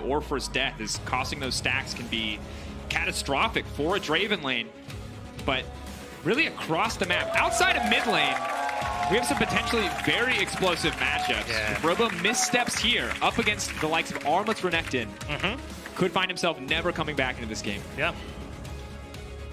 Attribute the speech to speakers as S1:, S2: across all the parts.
S1: or first death, is costing those stacks can be catastrophic for a Draven lane. But really across the map, outside of mid lane, we have some potentially very explosive matchups.
S2: Yeah.
S1: If Robo missteps here up against the likes of Armlet's Renekton, could find himself never coming back into this game.
S2: Yeah.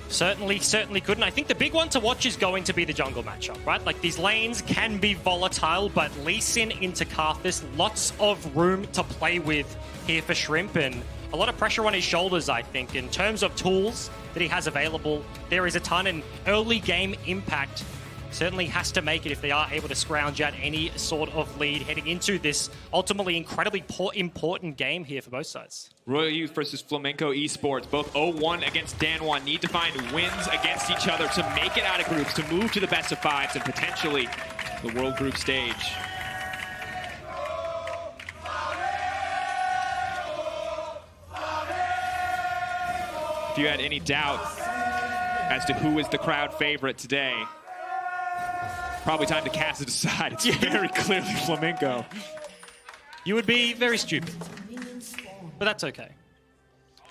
S2: Certainly could. And I think the big one to watch is going to be the jungle matchup, right? Like, these lanes can be volatile, but Lee Sin into Karthus, lots of room to play with here for Shrimp, and a lot of pressure on his shoulders, I think. In terms of tools that he has available, there is a ton, and early game impact certainly has to make it if they are able to scrounge out any sort of lead heading into this ultimately incredibly important game here for both sides.
S1: Royal Youth versus Flamengo eSports, both 0-1 against Dan1, need to find wins against each other to make it out of groups, to move to the best of fives and potentially the World Group stage. If you had any doubt as to who is the crowd favorite today, probably time to cast it aside. It's very clearly Flamengo.
S2: You would be very stupid, but that's okay.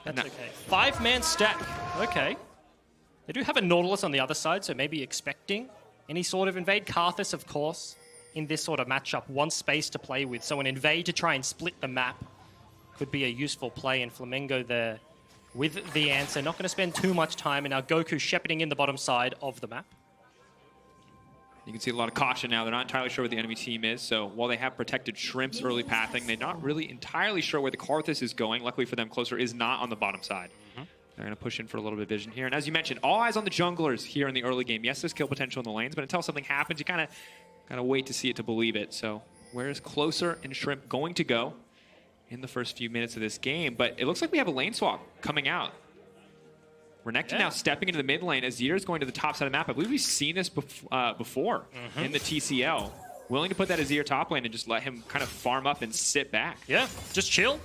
S2: That's okay. 5-man stack. Okay. They do have a Nautilus on the other side, so maybe expecting any sort of invade. Karthus, of course, in this sort of matchup, wants space to play with. So an invade to try and split the map could be a useful play, and Flamengo there with the answer. Not going to spend too much time, and now Goku shepherding in the bottom side of the map.
S1: You can see a lot of caution now. They're not entirely sure where the enemy team is, so while they have protected Shrimp's early pathing, they're not really entirely sure where the Karthus is going. Luckily for them, Closer is not on the bottom side. They're going to push in for a little bit of vision here. And as you mentioned, all eyes on the junglers here in the early game. Yes, there's kill potential in the lanes, but until something happens, you kind of gotta wait to see it to believe it. So where is Closer and Shrimp going to go in the first few minutes of this game? But it looks like we have a lane swap coming out. Renekton now stepping into the mid lane. Azir is going to the top side of the map. I believe we've seen this before in the TCL. Willing to put that Azir top lane and just let him kind of farm up and sit back.
S2: Yeah, just chill.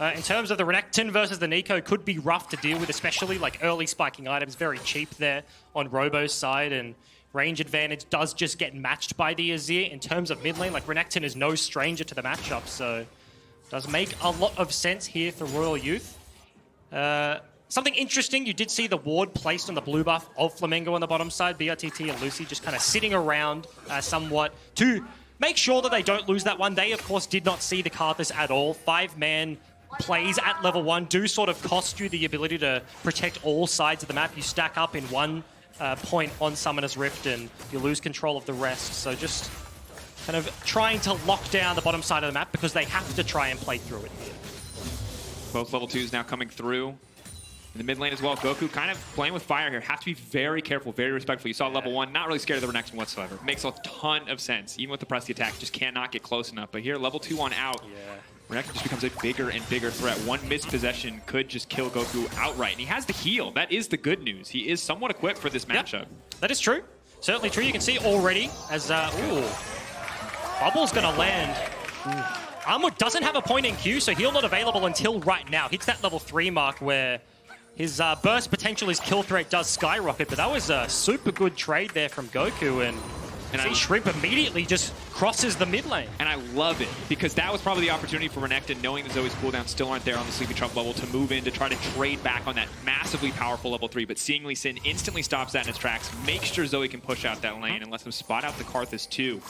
S2: In terms of the Renekton versus the Nico, could be rough to deal with, especially like early spiking items. Very cheap there on Robo's side, and range advantage does just get matched by the Azir. In terms of mid lane, like Renekton is no stranger to the matchup, so does make a lot of sense here for Royal Youth. Something interesting, you did see the ward placed on the blue buff of Flamengo on the bottom side. BRTT and Lucy just kind of sitting around somewhat to make sure that they don't lose that one. They, of course, did not see the Karthus at all. 5-man plays at level 1 do sort of cost you the ability to protect all sides of the map. You stack up in one point on Summoner's Rift and you lose control of the rest. So just kind of trying to lock down the bottom side of the map because they have to try and play through it here.
S1: Both level 2s now coming through. In the mid lane as well, Goku kind of playing with fire here. Have to be very careful, very respectful. You saw level 1, not really scared of the Renekton whatsoever. Makes a ton of sense. Even with the press the attack, just cannot get close enough. But here, level 2 on out, Renekton just becomes a bigger and bigger threat. One mispossession could just kill Goku outright. And he has the heal. That is the good news. He is somewhat equipped for this matchup.
S2: That is true. Certainly true. You can see already as, Bubble's going to land. Armwood doesn't have a point in queue, so heal not available until right now. Hits that level 3 mark where his burst potential, his kill threat does skyrocket, but that was a super good trade there from Goku, and see Shrimp immediately just crosses the mid lane.
S1: And I love it, because that was probably the opportunity for Renekton, knowing that Zoe's cooldowns still aren't there on the Sleeping Trunk bubble, to move in to try to trade back on that massively powerful level 3, but seeing Lee Sin instantly stops that in its tracks, makes sure Zoe can push out that lane and lets them spot out the Karthus too.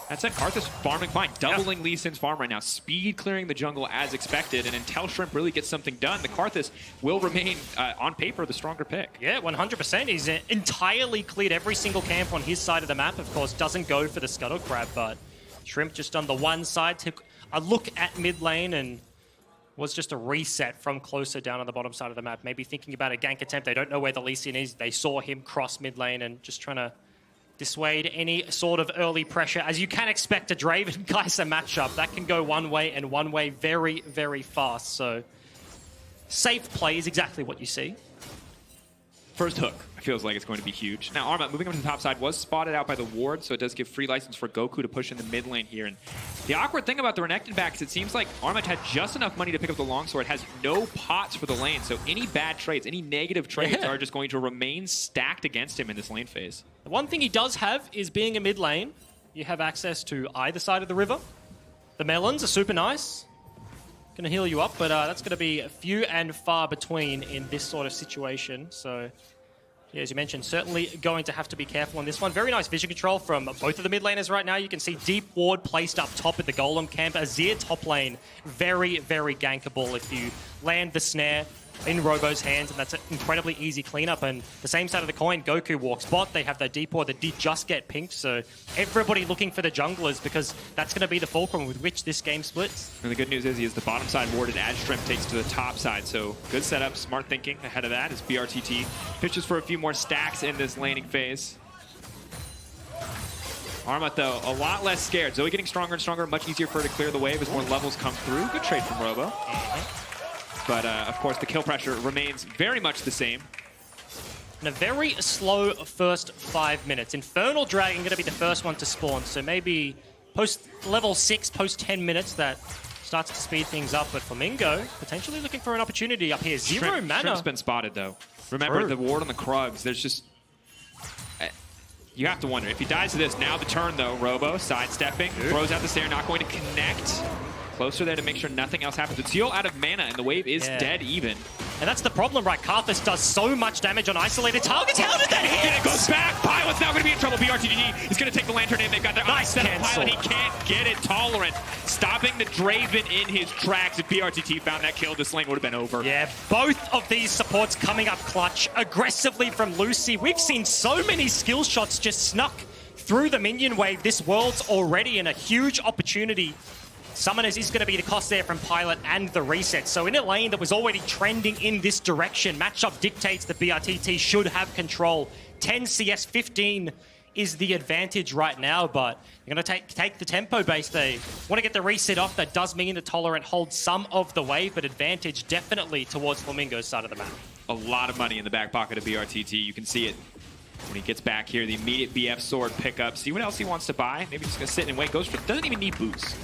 S1: That said, Karthus farming fine, doubling Lee Sin's farm right now, speed clearing the jungle as expected, and until Shrimp really gets something done, the Karthus will remain, on paper, the stronger pick.
S2: Yeah, 100%. He's entirely cleared every single camp on his side of the map. Of course, doesn't go for the Scuttle Crab, but Shrimp just on the one side took a look at mid lane and was just a reset from Closer down on the bottom side of the map. Maybe thinking about a gank attempt. They don't know where the Lee Sin is. They saw him cross mid lane and just trying to dissuade any sort of early pressure. As you can expect, a Draven Kai'Sa matchup, that can go one way and one way very, very fast. So safe play is exactly what you see.
S1: First hook feels like it's going to be huge. Now, Arma, moving up to the top side, was spotted out by the ward, so it does give free license for Goku to push in the mid lane here. And the awkward thing about the Renekton back is it seems like Arma had just enough money to pick up the longsword, has no pots for the lane, so any bad trades, any negative trades are just going to remain stacked against him in this lane phase.
S2: The one thing he does have is being a mid lane, you have access to either side of the river. The melons are super nice. going to heal you up, but that's going to be few and far between in this sort of situation. So, yeah, as you mentioned, certainly going to have to be careful on this one. Very nice vision control from both of the mid laners right now. You can see Deep Ward placed up top at the Golem camp. Azir top lane, very, very gankable if you land the snare in Robo's hands, and that's an incredibly easy cleanup. And the same side of the coin, Goku walks bot. They have their Deep Ward that did just get pinked, so everybody looking for the junglers because that's going to be the fulcrum with which this game splits.
S1: And the good news is he is the bottom side warded as Shrimp takes to the top side, so good setup, smart thinking ahead of that as BRTT pitches for a few more stacks in this laning phase. Armut, though, a lot less scared. Zoe getting stronger and stronger, much easier for her to clear the wave as more levels come through. Good trade from Robo. But, of course, the kill pressure remains very much the same.
S2: And a very slow first 5 minutes. Infernal Dragon going to be the first one to spawn, so maybe post level 6, post 10 minutes, that starts to speed things up. But Flamengo potentially looking for an opportunity up here. Zero mana.
S1: Shrimp's been spotted, though. Remember, the ward on the Krugs, there's just... You have to wonder, if he dies to this, now the turn, though. Robo, sidestepping, throws out the stair, not going to connect. Closer there to make sure nothing else happens. It's Seal out of mana, and the wave is dead even.
S2: And that's the problem, right? Karthus does so much damage on isolated targets. How did that hit?
S1: And it goes back. Pilot's now going to be in trouble. BRTG is going to take the Lantern in. They've got their eyes set on Pilot. He can't get it. Tolerant stopping the Draven in his tracks. If BRTT found that kill, this lane would have been over.
S2: Yeah, both of these supports coming up clutch aggressively from Lucy. We've seen so many skill shots just snuck through the minion wave. This world's already in a huge opportunity. Summoners is going to be the cost there from Pilot and the reset. So in a lane that was already trending in this direction, matchup dictates that BRTT should have control. 10 CS, 15 is the advantage right now, but they're going to take the tempo base. They want to get the reset off. That does mean the Tolerant holds some of the wave, but advantage definitely towards Flamingo's side of the map.
S1: A lot of money in the back pocket of BRTT. You can see it when he gets back here. The immediate BF sword pickup. See what else he wants to buy. Maybe just going to sit and wait. Doesn't even need boost.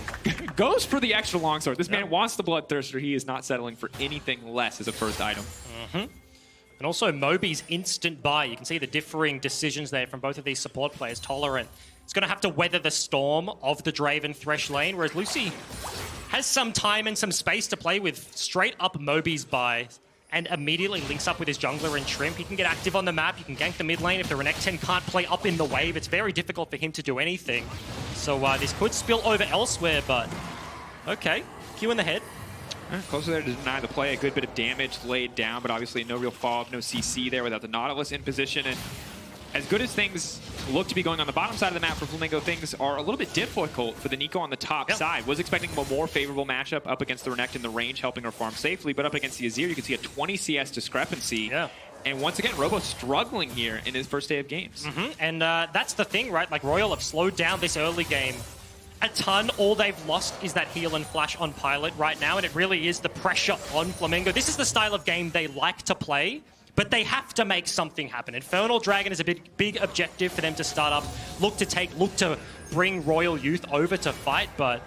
S1: Goes for the extra longsword. This man wants the Bloodthirster. He is not settling for anything less as a first item.
S2: And also Moby's instant buy. You can see the differing decisions there from both of these support players. Tolerant is going to have to weather the storm of the Draven Thresh lane, whereas Lucy has some time and some space to play with. Straight up Moby's buy and immediately links up with his jungler and Shrimp. He can get active on the map. You can gank the mid lane. If the Renekton can't play up in the wave, it's very difficult for him to do anything. So this could spill over elsewhere, but okay. Q in the head.
S1: Closer there to deny the play. A good bit of damage laid down, but obviously no real follow-up, no CC there without the Nautilus in position. And as good as things look to be going on the bottom side of the map for Flamengo, things are a little bit difficult for the Nico on the top side. Was expecting a more favorable matchup up against the Renekton, the range helping her farm safely, but up against the Azir, you can see a 20 CS discrepancy. And once again, Robo struggling here in his first day of games.
S2: And that's the thing, right? Like, Royal have slowed down this early game a ton. All they've lost is that heal and flash on Pilot right now, and it really is the pressure on Flamengo. This is the style of game they like to play, but they have to make something happen. Infernal Dragon is a big objective for them to start up, look to bring Royal Youth over to fight, but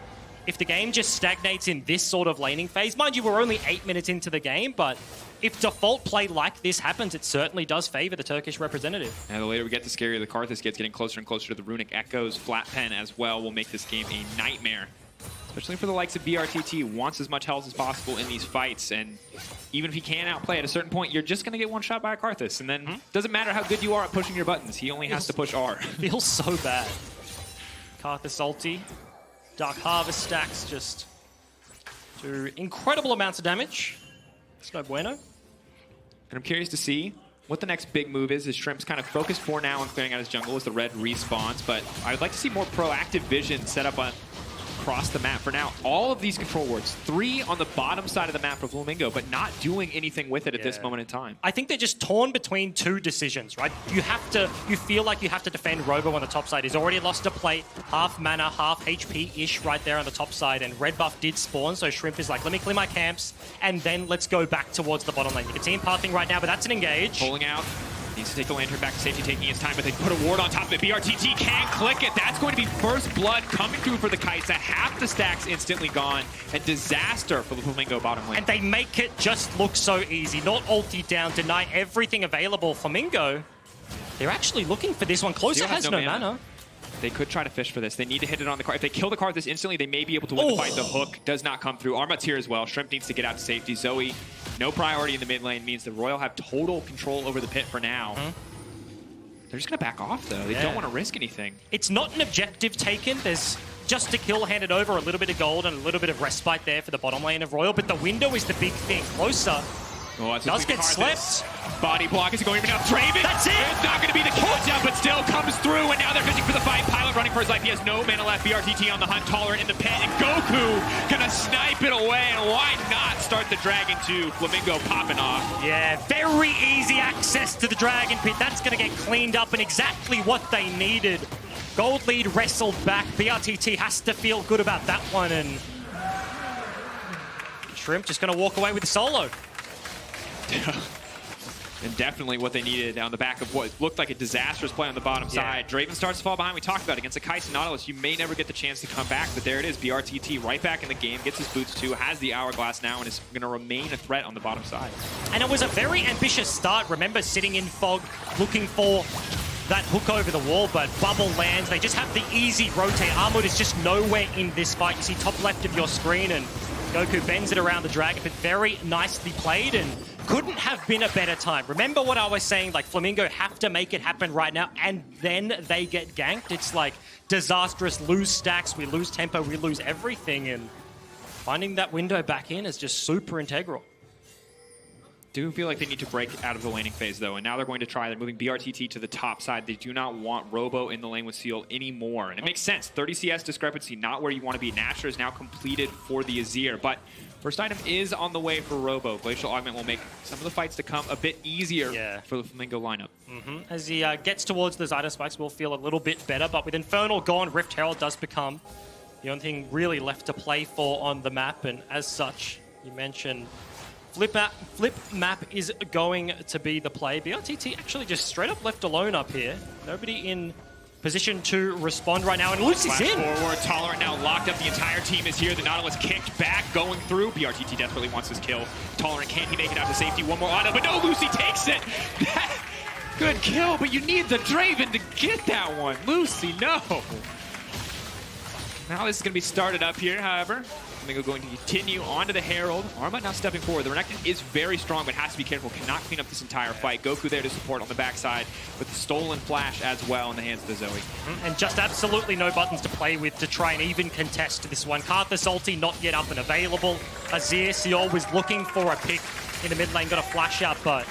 S2: if the game just stagnates in this sort of laning phase, mind you, we're only 8 minutes into the game, but if default play like this happens, it certainly does favor the Turkish representative.
S1: And the later we get, the scarier the Karthus gets, getting closer and closer to the Runic Echoes. Flat Pen as well will make this game a nightmare. Especially for the likes of BRTT, wants as much health as possible in these fights, and even if he can't outplay at a certain point, you're just going to get one shot by a Karthus, and then doesn't matter how good you are at pushing your buttons, he only has to push R.
S2: Feels so bad. Karthus ulti, Dark Harvest stacks just do incredible amounts of damage. It's no bueno.
S1: And I'm curious to see what the next big move is. Shrimp's kind of focused for now on clearing out his jungle as the red respawns, but I would like to see more proactive vision set up on across the map. For now, all of these control wards, 3 on the bottom side of the map for Flamengo, but not doing anything with it at this moment in time.
S2: I think they're just torn between 2 decisions, right? You feel like you have to defend Robo on the top side. He's already lost a plate, half mana, half HP-ish right there on the top side, and red buff did spawn, so Shrimp is like, let me clear my camps, and then let's go back towards the bottom lane. You can see him pathing right now, but that's an engage.
S1: Pulling out. Needs to take the Lantern back to safety, taking his time, but they put a ward on top of it. BRTT can't click it. That's going to be first blood coming through for the Kaisa. Half the stacks instantly gone, and disaster for the Flamengo bottom lane.
S2: And they make it just look so easy. Not ulti down, deny everything available. Flamengo, they're actually looking for this one. Closer has no mana.
S1: They could try to fish for this. They need to hit it on the card. If they kill the card this instantly, they may be able to win the fight. The hook does not come through. Armat's here as well. Shrimp needs to get out to safety. Zoe, no priority in the mid lane, means the Royal have total control over the pit for now. They're just going to back off, though. They don't want to risk anything.
S2: It's not an objective taken. There's just a kill handed over, a little bit of gold and a little bit of respite there for the bottom lane of Royal, but the window is the big thing. Closer.
S1: Oh,
S2: does get slept.
S1: Body block is going even up. Draven.
S2: That's it.
S1: It's not going to be the catch-up, but still comes through, and now they're fishing for the fight. Pilot running for his life. He has no mana left. BRTT on the hunt. Tolerant in the pit, and Goku gonna snipe it away. And why not start the Dragon 2? Flamingo popping off.
S2: Yeah, very easy access to the Dragon Pit. That's gonna get cleaned up, and exactly what they needed. Gold lead wrestled back. BRTT has to feel good about that one, and Shrimp just gonna walk away with the solo.
S1: And definitely what they needed on the back of what looked like a disastrous play on the bottom side. Draven starts to fall behind. We talked about it. Against a Kai'Sa Nautilus, you may never get the chance to come back, but there it is. BRTT right back in the game, gets his boots too, has the Hourglass now, and is going to remain a threat on the bottom side.
S2: And it was a very ambitious start. Remember sitting in fog, looking for that hook over the wall, but bubble lands. They just have the easy rotate. Armwood is just nowhere in this fight. You see top left of your screen, and Goku bends it around the Dragon Pit. Very nicely played, and couldn't have been a better time. Remember what I was saying, like Flamengo have to make it happen right now, and then they get ganked. It's like disastrous, lose stacks, we lose tempo, we lose everything, and finding that window back in is just super integral.
S1: Do feel like they need to break out of the laning phase, though, and now they're going to try. They're moving BRTT to the top side. They do not want Robo in the lane with Seal anymore, and it makes sense. 30 CS discrepancy, not where you want to be. Nasher is now completed for the Azir, but first item is on the way for Robo. Glacial Augment will make some of the fights to come a bit easier for the Flamingo lineup.
S2: As he gets towards those item spikes, we'll feel a little bit better, but with Infernal gone, Rift Herald does become the only thing really left to play for on the map, and as such, you mentioned Flip map is going to be the play. BRTT actually just straight up left alone up here. Nobody in position to respond right now, and Lucy's in.
S1: Forward, Tolerant now locked up. The entire team is here. The Nautilus kicked back, going through. BRTT desperately wants his kill. Tolerant, can he make it out to safety? One more auto, but no, Lucy takes it. Good kill, but you need the Draven to get that one. Lucy, no. Now this is going to be started up here, however. Flamingo going to continue onto the Herald. Arma now stepping forward. The Renekton is very strong, but has to be careful. Cannot clean up this entire fight. Goku there to support on the backside with the stolen flash as well in the hands of the Zoe.
S2: And just absolutely no buttons to play with to try and even contest this one. Karthus ulti not yet up and available. Azir Seol was looking for a pick in the mid lane. Got a flash out, but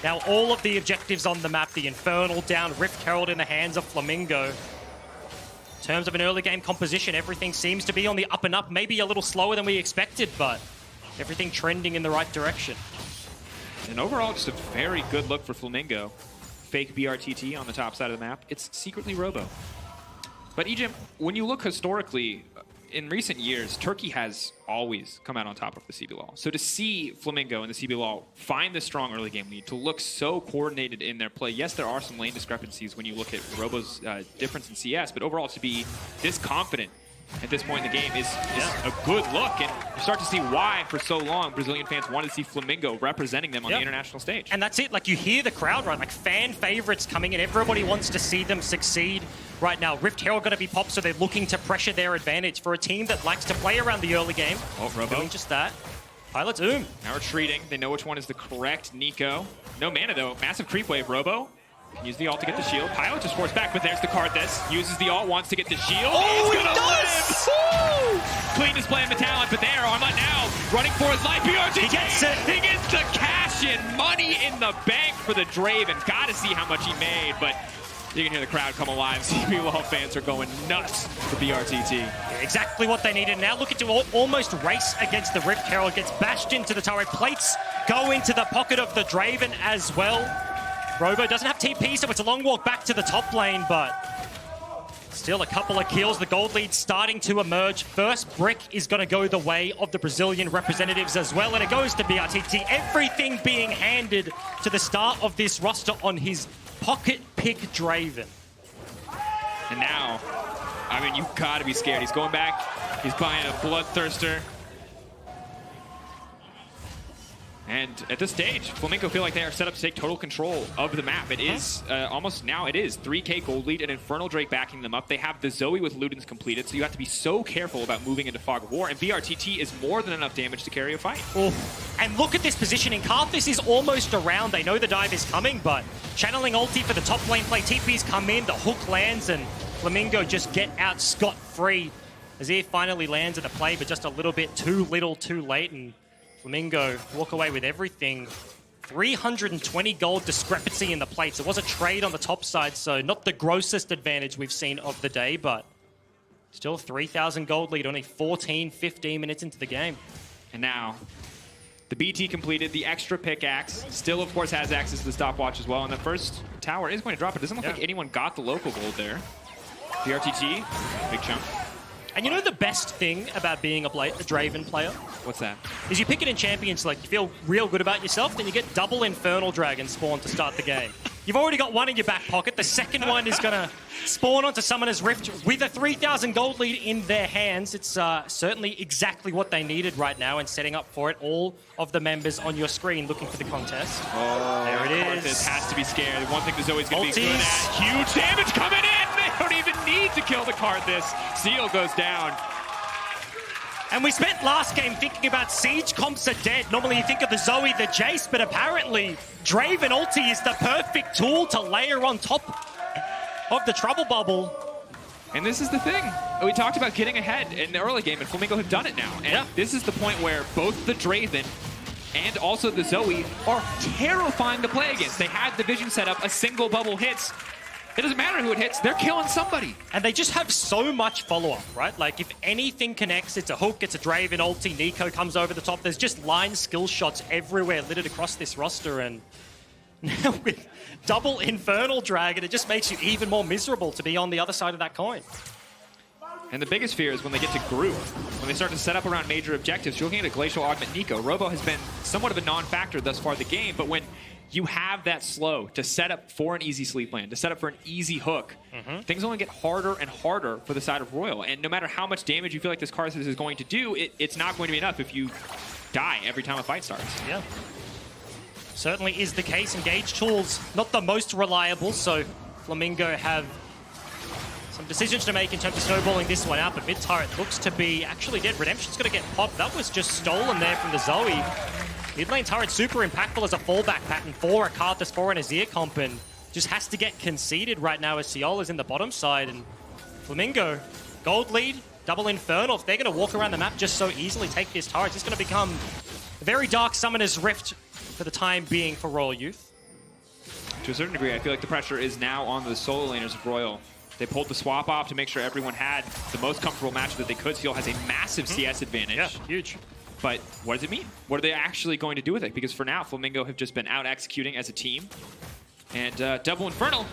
S2: now all of the objectives on the map. The Infernal down, Rift Herald in the hands of Flamingo. In terms of an early game composition, everything seems to be on the up and up. Maybe a little slower than we expected, but everything trending in the right direction.
S1: And overall, just a very good look for Flamingo. Fake BRTT on the top side of the map. It's secretly Robo. But Egypt, when you look historically, in recent years, Turkey has always come out on top of the CBLOL. So to see Flamingo and the CBLOL find this strong early game lead, to look so coordinated in their play, yes, there are some lane discrepancies when you look at Robo's difference in CS, but overall to be this confident at this point in the game is a good look, and you start to see why for so long Brazilian fans wanted to see Flamingo representing them on the international stage.
S2: And that's it, like you hear the crowd, right? Like fan favorites coming in, everybody wants to see them succeed right now. Rift Herald going to be popped, so they're looking to pressure their advantage for a team that likes to play around the early game.
S1: Oh, Robo.
S2: Doing just that. Pilot Doom.
S1: Now retreating, they know which one is the correct Nico. No mana though, massive creep wave, Robo. Use the ult to get the shield. Pilot just forced back, but there's the Karthus. Uses the ult, wants to get the shield.
S2: Oh,
S1: he's gonna live! Clean display of Metallic, but there, Arma now running for his life. BRTT,
S2: he gets it.
S1: He gets the cash in. Money in the bank for the Draven. Gotta see how much he made, but you can hear the crowd come alive. CBLOL fans are going nuts for BRTT.
S2: Yeah, exactly what they needed. Now looking to almost race against the Rift Herald. Gets bashed into the turret. Plates go into the pocket of the Draven as well. Robo doesn't have TP, so it's a long walk back to the top lane, but still a couple of kills. The gold lead starting to emerge. First brick is going to go the way of the Brazilian representatives as well, and it goes to BRTT. Everything being handed to the start of this roster on his pocket pick Draven.
S1: And now, I mean, you've got to be scared. He's going back. He's buying a Bloodthirster. And at this stage, Flamengo feel like they are set up to take total control of the map. It is almost now, it is 3K gold lead, an Infernal Drake backing them up. They have the Zoe with Ludens completed, so you have to be so careful about moving into Fog of War. And BRTT is more than enough damage to carry a fight.
S2: Oh. And look at this positioning. Karthus is almost around. They know the dive is coming, but channeling ulti for the top lane play. TP's come in, the hook lands, and Flamengo just get out scot-free. Azir finally lands at the play, but just a little bit too little, too late, and Flamengo walk away with everything. 320 gold discrepancy in the plates. It was a trade on the top side, so not the grossest advantage we've seen of the day, but still 3,000 gold lead, only 14, 15 minutes into the game.
S1: And now, the BT completed, the extra pickaxe. Still, of course, has access to the stopwatch as well, and the first tower is going to drop. It doesn't look like anyone got the local gold there. BRTT, big chunk.
S2: And you know the best thing about being a Draven player?
S1: What's that?
S2: Is you pick it in Champions, like you feel real good about yourself, then you get double Infernal Dragon spawn to start the game. You've already got one in your back pocket. The second one is going to spawn onto Summoner's Rift with a 3,000 gold lead in their hands. It's certainly exactly what they needed right now, and setting up for it. All of the members on your screen looking for the contest.
S1: Oh,
S2: there it is.
S1: This has to be scared. One thing the Zoe's going to be good at. Huge damage coming in. They don't even need to kill the Karthus. Seal goes down.
S2: And we spent last game thinking about siege comps are dead. Normally you think of the Zoe, the Jace, but apparently Draven ulti is the perfect tool to layer on top of the trouble bubble.
S1: And this is the thing. We talked about getting ahead in the early game, and Flamengo have done it now. And this is the point where both the Draven and also the Zoe are terrifying to play against. They had the vision set up, a single bubble hits. It doesn't matter who it hits, they're killing somebody.
S2: And they just have so much follow-up, right? Like, if anything connects, it's a hook, it's a Draven ulti, Neeko comes over the top. There's just line skill shots everywhere littered across this roster. And now with double Infernal Dragon, it just makes you even more miserable to be on the other side of that coin.
S1: And the biggest fear is when they get to group, when they start to set up around major objectives. You're looking at a Glacial Augment Neeko. Robo has been somewhat of a non-factor thus far in the game, but when you have that slow to set up for an easy sleep land, to set up for an easy hook, things only get harder and harder for the side of Royal. And no matter how much damage you feel like this Karthus is going to do, it's not going to be enough if you die every time a fight starts.
S2: Yeah. Certainly is the case. Engage tools, not the most reliable, so Flamengo have some decisions to make in terms of snowballing this one out, but mid-turret looks to be actually dead. Redemption's going to get popped. That was just stolen there from the Zoe. Mid-lane turret super impactful as a fallback pattern for a Karthus, for an Azir comp, and just has to get conceded right now as Ciola's in the bottom side. And Flamengo, gold lead, double Infernal. If they're going to walk around the map just so easily, take this turret, it's going to become a very dark Summoner's Rift for the time being for Royal Youth.
S1: To a certain degree, I feel like the pressure is now on the solo laners of Royal. They pulled the swap off to make sure everyone had the most comfortable match that they could. Seal has a massive CS advantage.
S2: Yeah, huge.
S1: But what does it mean? What are they actually going to do with it? Because for now, Flamengo have just been out executing as a team. And double Infernal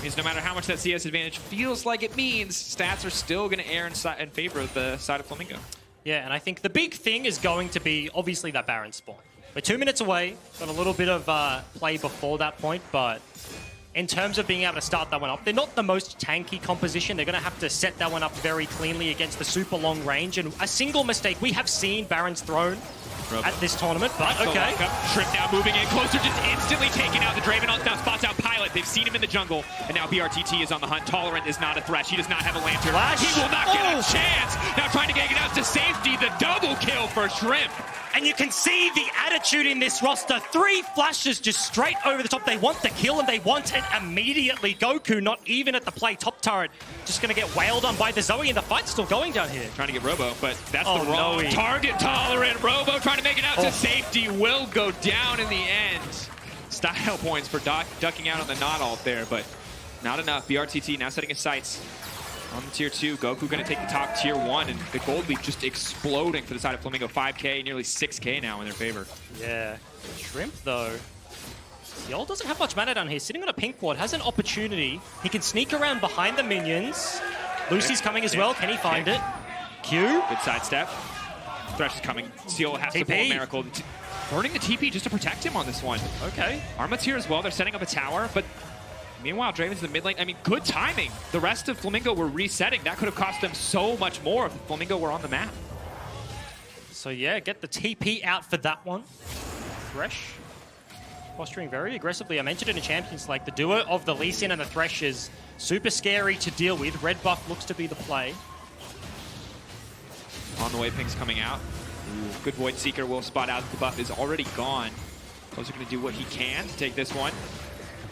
S1: means no matter how much that CS advantage feels like it means, stats are still going to err in favor of the side of Flamengo.
S2: Yeah, and I think the big thing is going to be obviously that Baron spawn. We're 2 minutes away. Got a little bit of play before that point, but in terms of being able to start that one up, they're not the most tanky composition. They're going to have to set that one up very cleanly against the super long range. And a single mistake, we have seen Baron's Throne at this tournament, but okay.
S1: Shrimp now moving in closer, just instantly taking out the Draven. Now spots out Pilot. They've seen him in the jungle, and now BRTT is on the hunt. Tolerant is not a threat. He does not have a lantern.
S2: Flash.
S1: He will not get a chance. Now trying to get it out to safety. The double kill for Shrimp.
S2: And you can see the attitude in this roster. 3 flashes just straight over the top. They want the kill, and they want it immediately. Goku not even at the play. Top turret just going to get wailed on by the Zoe, and the fight's still going down here.
S1: Trying to get Robo, but that's the wrong target. Tolerant. Robo trying to make it out to safety. Will go down in the end. Style points for ducking out on the not-ult there, but not enough. BRTT now setting his sights on the tier 2. Goku going to take the top tier 1, and the gold lead just exploding for the side of Flamengo. 5K, nearly 6K now in their favor.
S2: Yeah. Shrimp, though. Yol doesn't have much mana down here. Sitting on a pink ward, has an opportunity. He can sneak around behind the minions. Lucy's coming as well. Can he find it? Q.
S1: Good sidestep. Thresh is coming. Seal has to pull a miracle. Burning the TP just to protect him on this one.
S2: Okay.
S1: Arma's here as well. They're setting up a tower, but meanwhile, Draven's in the mid lane. I mean, good timing. The rest of Flamengo were resetting. That could have cost them so much more if Flamengo were on the map.
S2: So yeah, get the TP out for that one. Thresh posturing very aggressively. I mentioned it in Champions, like the duo of the Lee Sin and the Thresh is super scary to deal with. Red buff looks to be the play.
S1: On the way, Pink's coming out. Ooh, good Void Seeker will spot out that the buff is already gone. Those are going to do what he can to take this one.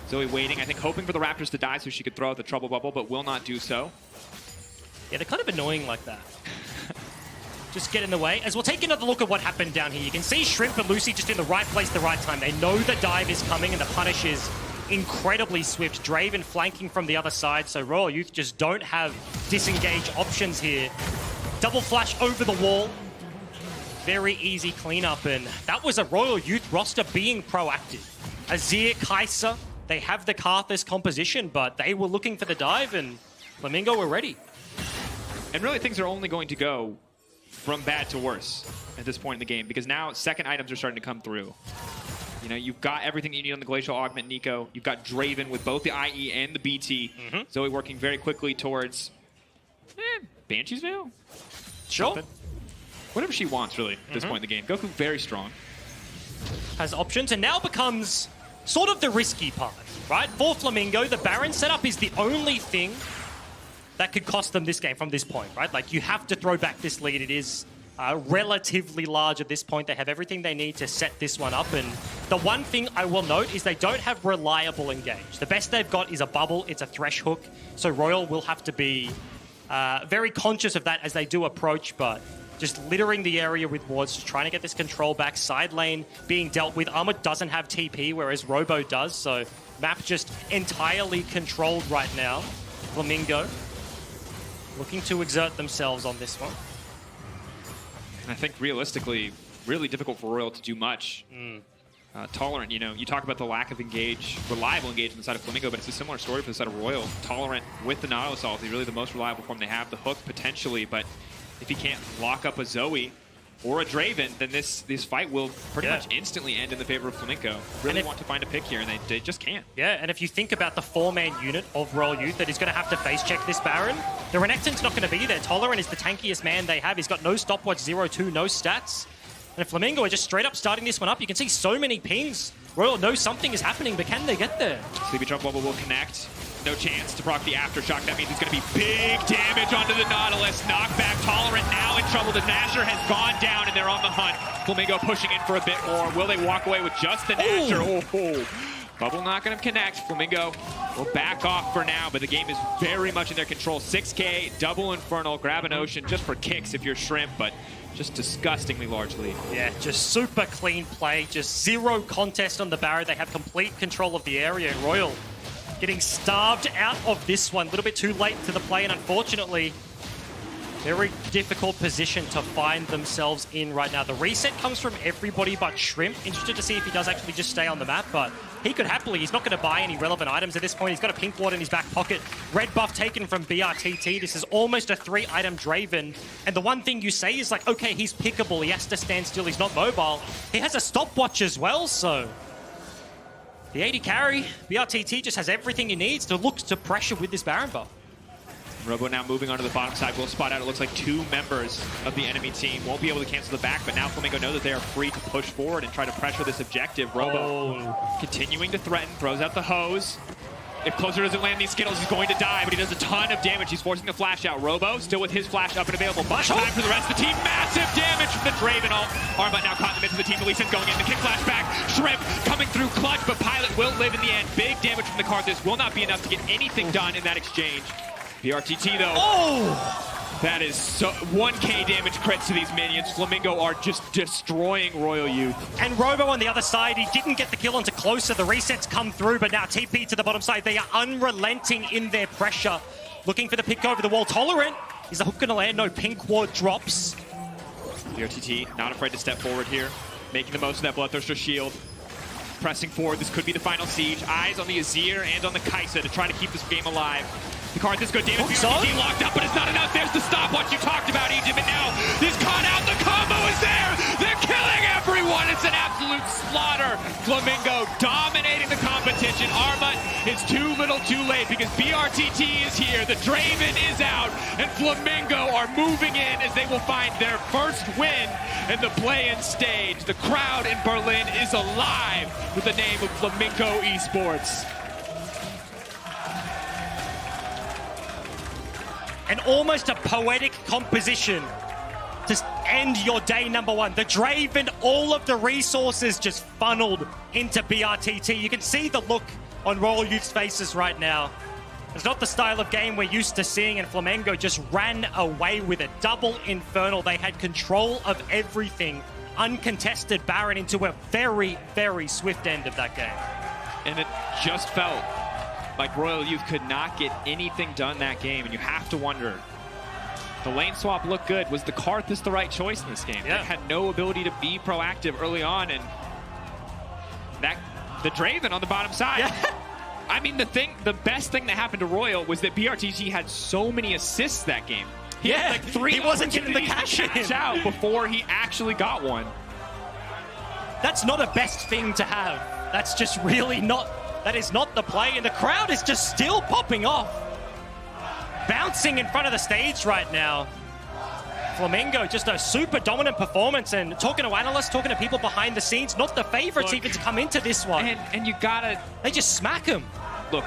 S1: Zoe waiting, I think hoping for the Raptors to die so she could throw out the trouble bubble, but will not do so.
S2: Yeah, they're kind of annoying like that. Just get in the way. As we'll take another look at what happened down here. You can see Shrimp and Lucy just in the right place at the right time. They know the dive is coming and the punish is incredibly swift. Draven flanking from the other side, so Royal Youth just don't have disengage options here. Double flash over the wall. Very easy cleanup, and that was a Royal Youth roster being proactive. Azir, Kai'Sa, they have the Karthus composition, but they were looking for the dive, and Flamengo were ready.
S1: And really, things are only going to go from bad to worse at this point in the game, because now second items are starting to come through. You know, you've got everything you need on the Glacial Augment, Nico. You've got Draven with both the IE and the BT. Zoe working very quickly towards Banshee's Veil?
S2: Sure.
S1: Something. Whatever she wants, really, at this point in the game. Goku very strong.
S2: Has options, and now becomes sort of the risky part, right? For Flamengo, the Baron setup is the only thing that could cost them this game from this point, right? Like, you have to throw back this lead. It is relatively large at this point. They have everything they need to set this one up, and the one thing I will note is they don't have reliable engage. The best they've got is a bubble. It's a Thresh hook, so Royal will have to be very conscious of that as they do approach, but just littering the area with wards, just trying to get this control back. Side lane being dealt with. Armor doesn't have TP, whereas Robo does, so map just entirely controlled right now. Flamengo looking to exert themselves on this one.
S1: And I think realistically, really difficult for Royal to do much. Tolerant, you know, you talk about the lack of reliable engage on the side of Flamengo, but it's a similar story for the side of Royal. Tolerant with the Nautilus ult, he's really the most reliable form they have. The hook potentially, but if he can't lock up a Zoe or a Draven, then this fight will pretty much instantly end in the favor of Flamengo. Really want to find a pick here, and they just can't. Yeah,
S2: and if you think about the four-man unit of Royal Youth that is going to have to face-check this Baron, the Renekton's not going to be there. Tolerant is the tankiest man they have. He's got no stopwatch, 0-2, no stats. And if Flamengo are just straight up starting this one up, you can see so many pings. Royal knows something is happening, but can they get there?
S1: Sleepy Trouble Bubble will connect. No chance to proc the Aftershock. That means it's going to be big damage onto the Nautilus. Knockback. Tolerant now in trouble. The Nasher has gone down, and they're on the hunt. Flamengo pushing in for a bit more. Will they walk away with just the Nasher? Bubble not going to connect. Flamengo will back off for now, but the game is very much in their control. 6K, double Infernal, grab an Ocean just for kicks if you're Shrimp, but just disgustingly large lead.
S2: Yeah, just super clean play. Just zero contest on the Baron. They have complete control of the area, and Royal getting starved out of this one. A little bit too late to the play, and unfortunately, very difficult position to find themselves in right now. The reset comes from everybody but Shrimp. Interested to see if he does actually just stay on the map, but he could happily. He's not going to buy any relevant items at this point. He's got a pink ward in his back pocket. Red buff taken from BRTT. This is almost a 3-item Draven. And the one thing you say is like, okay, he's pickable. He has to stand still. He's not mobile. He has a stopwatch as well, so the 80 carry, BRTT just has everything he needs to look to pressure with this Baron buff.
S1: Robo now moving onto the bottom side. Will spot out, it looks like 2 members of the enemy team. Won't be able to cancel the back, but now Flamengo know that they are free to push forward and try to pressure this objective. Robo continuing to threaten, throws out the hose. If Closer doesn't land these Skittles, he's going to die, but he does a ton of damage. He's forcing the flash out. Robo still with his flash up and available. Much time for the rest of the team. Massive damage from the Draven ult. Armut now caught in the midst of the team. Elisen's going in. The kick flash back. Shrimp coming through clutch, but Pilot will live in the end. Big damage from the Karthus. Will not be enough to get anything done in that exchange. BRTT though. That is 1k damage crits to these minions. Flamengo are just destroying Royal Youth.
S2: And Robo on the other side, he didn't get the kill onto Closer. The resets come through, but now TP to the bottom side. They are unrelenting in their pressure. Looking for the pick over the wall. Tolerant. Is the hook going to land? No, pink ward drops.
S1: BRTT not afraid to step forward here. Making the most of that Bloodthirster shield. Pressing forward. This could be the final siege. Eyes on the Azir and on the Kai'Sa to try to keep this game alive. The Karthus good damage. BRTT locked up, but it's not enough. There's the stopwatch you talked about, Egypt, and now he's caught out. The combo is there. They're killing everyone. It's an absolute slaughter. Flamengo dominating the competition. Armut is too little too late because BRTT is here. The Draven is out, and Flamengo are moving in as they will find their first win in the play-in stage. The crowd in Berlin is alive with the name of Flamengo eSports.
S2: And almost a poetic composition to end your day number one. The Drave and all of the resources just funneled into BRTT. You can see the look on Royal Youth's faces right now. It's not the style of game we're used to seeing, and Flamengo just ran away with it. Double Infernal. They had control of everything. Uncontested Baron into a very, very swift end of that game.
S1: And it just felt like Royal Youth could not get anything done that game, and you have to wonder, the lane swap looked good. Was the Karthus the right choice in this game?
S2: Yeah.
S1: They had no ability to be proactive early on, and the Draven on the bottom side.
S2: Yeah.
S1: I mean, the best thing that happened to Royal was that BRTG had so many assists that game. He had like 3
S2: he wasn't getting the cash in.
S1: out before he actually got one.
S2: That's not a best thing to have. That's just really not, that is not the play, and the crowd is just still popping off. Bouncing in front of the stage right now. Flamengo, just a super dominant performance, and talking to analysts, talking to people behind the scenes, not the favorites even to come into this one.
S1: And you gotta...
S2: They just smack him.
S1: Look,